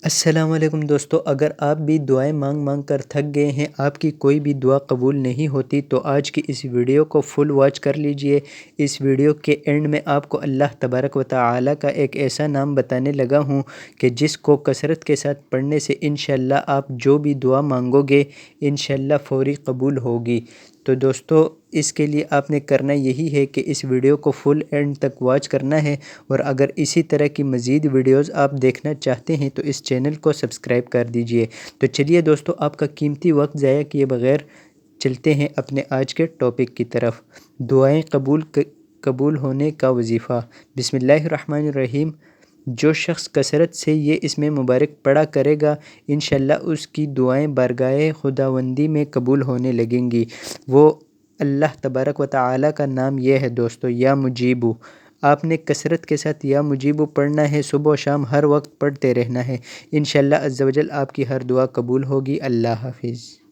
السلام علیکم دوستو، اگر آپ بھی دعائیں مانگ مانگ کر تھک گئے ہیں، آپ کی کوئی بھی دعا قبول نہیں ہوتی، تو آج کی اس ویڈیو کو فل واچ کر لیجئے۔ اس ویڈیو کے اینڈ میں آپ کو اللہ تبارک و تعالی کا ایک ایسا نام بتانے لگا ہوں کہ جس کو کثرت کے ساتھ پڑھنے سے انشاءاللہ آپ جو بھی دعا مانگو گے انشاءاللہ فوری قبول ہوگی۔ تو دوستو، اس کے لیے آپ نے کرنا یہی ہے کہ اس ویڈیو کو فل اینڈ تک واچ کرنا ہے، اور اگر اسی طرح کی مزید ویڈیوز آپ دیکھنا چاہتے ہیں تو اس چینل کو سبسکرائب کر دیجئے۔ تو چلیے دوستو، آپ کا قیمتی وقت ضائع کیے بغیر چلتے ہیں اپنے آج کے ٹاپک کی طرف۔ دعائیں قبول ہونے کا وظیفہ۔ بسم اللہ الرحمن الرحیم۔ جو شخص کثرت سے یہ اسم مبارک پڑھا کرے گا انشاءاللہ اس کی دعائیں بارگاہ خداوندی میں قبول ہونے لگیں گی۔ وہ اللہ تبارک و تعالی کا نام یہ ہے دوستو، یا مجیبو۔ آپ نے کثرت کے ساتھ یا مجیبو پڑھنا ہے، صبح و شام ہر وقت پڑھتے رہنا ہے، انشاءاللہ عز و جل آپ کی ہر دعا قبول ہوگی۔ اللہ حافظ۔